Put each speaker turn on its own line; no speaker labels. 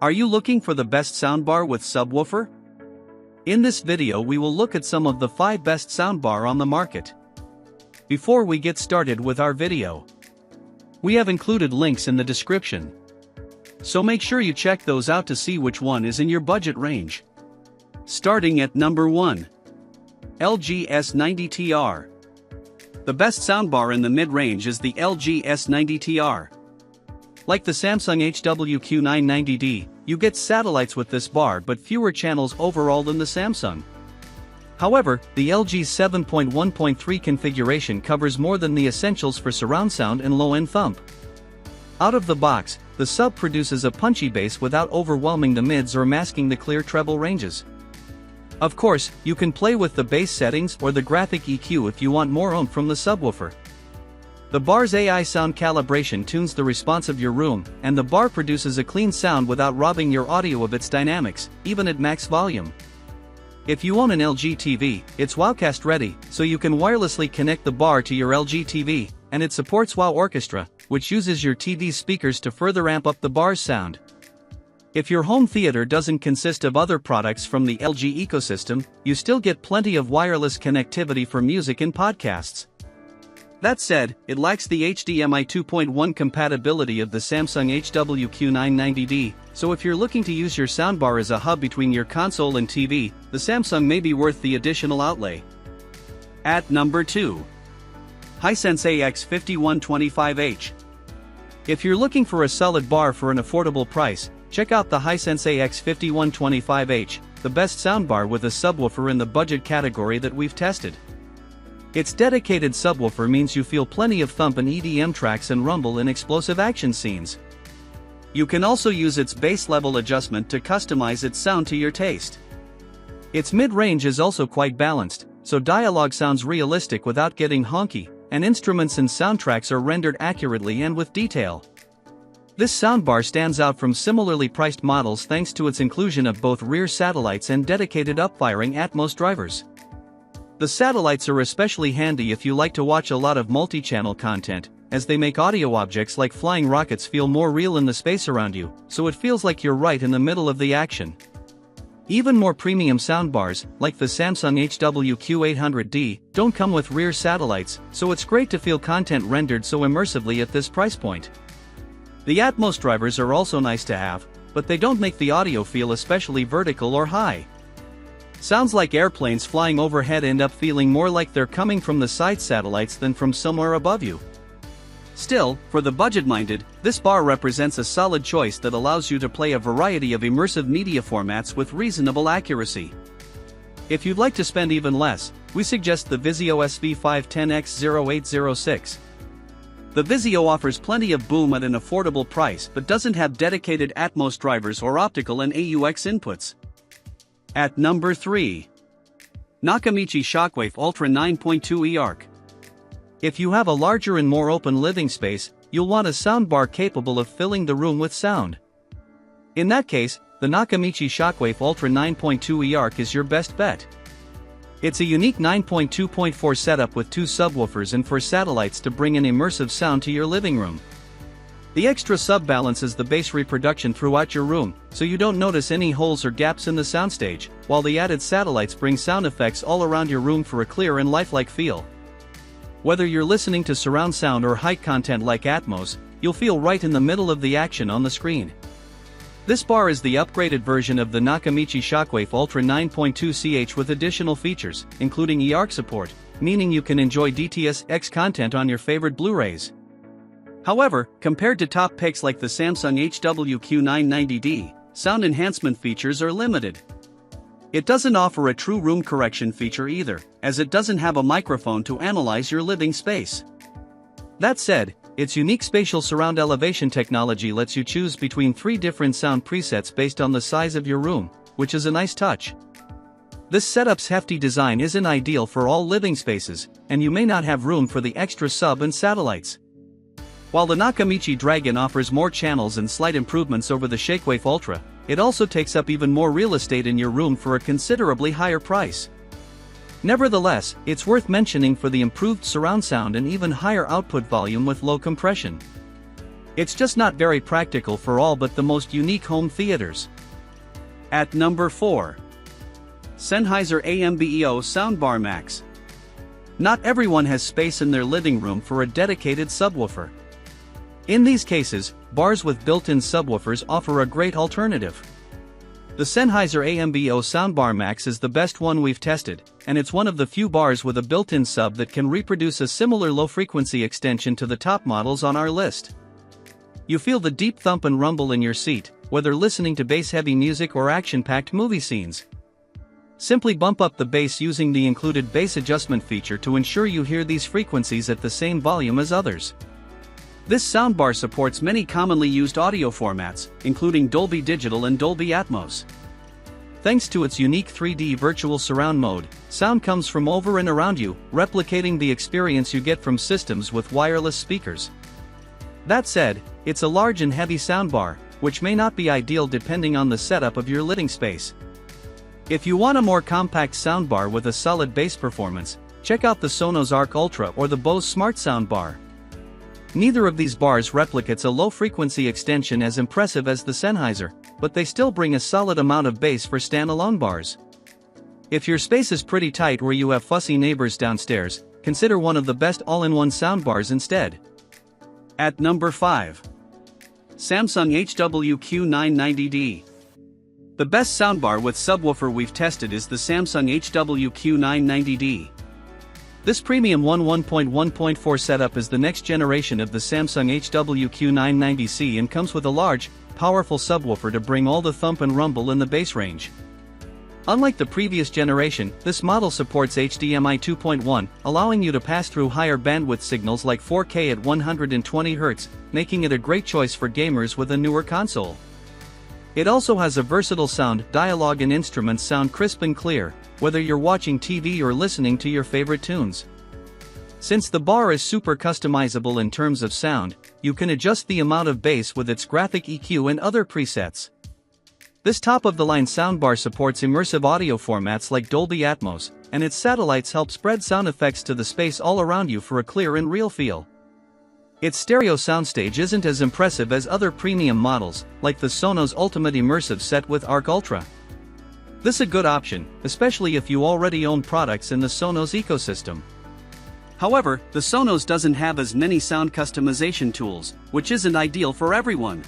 Are you looking for the best soundbar with subwoofer? In this video we will look at some of the 5 best soundbar on the market. Before we get started with our video, we have included links in the description, so make sure you check those out to see which one is in your budget range. Starting at number 1. LG S90TR. The best soundbar in the mid-range is the LG S90TR. Like the Samsung HWQ990D, you get satellites with this bar but fewer channels overall than the Samsung. However, the LG's 7.1.3 configuration covers more than the essentials for surround sound and low-end thump. Out of the box, the sub produces a punchy bass without overwhelming the mids or masking the clear treble ranges. Of course, you can play with the bass settings or the graphic EQ if you want more oomph from the subwoofer. The bar's AI sound calibration tunes the response of your room, and the bar produces a clean sound without robbing your audio of its dynamics, even at max volume. If you own an LG TV, it's Wowcast ready, so you can wirelessly connect the bar to your LG TV, and it supports Wow Orchestra, which uses your TV's speakers to further amp up the bar's sound. If your home theater doesn't consist of other products from the LG ecosystem, you still get plenty of wireless connectivity for music and podcasts. That said, it lacks the HDMI 2.1 compatibility of the Samsung HWQ990D, so if you're looking to use your soundbar as a hub between your console and TV, the Samsung may be worth the additional outlay. At number 2. Hisense AX5125H. If you're looking for a solid bar for an affordable price, check out the Hisense AX5125H, the best soundbar with a subwoofer in the budget category that we've tested. Its dedicated subwoofer means you feel plenty of thump in EDM tracks and rumble in explosive action scenes. You can also use its bass level adjustment to customize its sound to your taste. Its mid-range is also quite balanced, so dialogue sounds realistic without getting honky, and instruments and soundtracks are rendered accurately and with detail. This soundbar stands out from similarly priced models thanks to its inclusion of both rear satellites and dedicated upfiring Atmos drivers. The satellites are especially handy if you like to watch a lot of multi-channel content, as they make audio objects like flying rockets feel more real in the space around you, so it feels like you're right in the middle of the action. Even more premium soundbars, like the Samsung HWQ800D, don't come with rear satellites, so it's great to feel content rendered so immersively at this price point. The Atmos drivers are also nice to have, but they don't make the audio feel especially vertical or high. Sounds like airplanes flying overhead end up feeling more like they're coming from the side satellites than from somewhere above you. Still, for the budget-minded, this bar represents a solid choice that allows you to play a variety of immersive media formats with reasonable accuracy. If you'd like to spend even less, we suggest the Vizio SV510X0806. The Vizio offers plenty of boom at an affordable price but doesn't have dedicated Atmos drivers or optical and AUX inputs. At number 3. Nakamichi Shockwafe Ultra 9.2 eARC. If you have a larger and more open living space, you'll want a soundbar capable of filling the room with sound. In that case, the Nakamichi Shockwafe Ultra 9.2 eARC is your best bet. It's a unique 9.2.4 setup with 2 subwoofers and 4 satellites to bring an immersive sound to your living room. The extra sub balances the bass reproduction throughout your room, so you don't notice any holes or gaps in the soundstage, while the added satellites bring sound effects all around your room for a clear and lifelike feel. Whether you're listening to surround sound or high content like Atmos, you'll feel right in the middle of the action on the screen. This bar is the upgraded version of the Nakamichi Shockwafe Ultra 9.2 with additional features, including eARC support, meaning you can enjoy DTS-X content on your favorite Blu-rays. However, compared to top picks like the Samsung HWQ990D, sound enhancement features are limited. It doesn't offer a true room correction feature either, as it doesn't have a microphone to analyze your living space. That said, its unique spatial surround elevation technology lets you choose between 3 different sound presets based on the size of your room, which is a nice touch. This setup's hefty design isn't ideal for all living spaces, and you may not have room for the extra sub and satellites. While the Nakamichi Dragon offers more channels and slight improvements over the Shockwave Ultra, it also takes up even more real estate in your room for a considerably higher price. Nevertheless, it's worth mentioning for the improved surround sound and even higher output volume with low compression. It's just not very practical for all but the most unique home theaters. At number 4. Sennheiser AMBEO Soundbar Max. Not everyone has space in their living room for a dedicated subwoofer. In these cases, bars with built-in subwoofers offer a great alternative. The Sennheiser AMBEO Soundbar Max is the best one we've tested, and it's one of the few bars with a built-in sub that can reproduce a similar low-frequency extension to the top models on our list. You feel the deep thump and rumble in your seat, whether listening to bass-heavy music or action-packed movie scenes. Simply bump up the bass using the included bass adjustment feature to ensure you hear these frequencies at the same volume as others. This soundbar supports many commonly used audio formats, including Dolby Digital and Dolby Atmos. Thanks to its unique 3D virtual surround mode, sound comes from over and around you, replicating the experience you get from systems with wireless speakers. That said, it's a large and heavy soundbar, which may not be ideal depending on the setup of your living space. If you want a more compact soundbar with a solid bass performance, check out the Sonos eARC Ultra or the Bose Smart Soundbar. Neither of these bars replicates a low-frequency extension as impressive as the Sennheiser, but they still bring a solid amount of bass for standalone bars. If your space is pretty tight or you have fussy neighbors downstairs, consider one of the best all-in-one soundbars instead. At number 5. Samsung HWQ990D. The best soundbar with subwoofer we've tested is the Samsung HWQ990D. This premium 1.1.4 setup is the next generation of the Samsung HWQ990C and comes with a large, powerful subwoofer to bring all the thump and rumble in the bass range. Unlike the previous generation, this model supports HDMI 2.1, allowing you to pass through higher bandwidth signals like 4K at 120 Hz, making it a great choice for gamers with a newer console. It also has a versatile sound, dialogue and instruments sound crisp and clear, whether you're watching TV or listening to your favorite tunes. Since the bar is super customizable in terms of sound, you can adjust the amount of bass with its graphic EQ and other presets. This top-of-the-line soundbar supports immersive audio formats like Dolby Atmos, and its satellites help spread sound effects to the space all around you for a clear and real feel. Its stereo soundstage isn't as impressive as other premium models, like the Sonos Ultimate Immersive Set with eARC Ultra. This is a good option, especially if you already own products in the Sonos ecosystem. However, the Sonos doesn't have as many sound customization tools, which isn't ideal for everyone.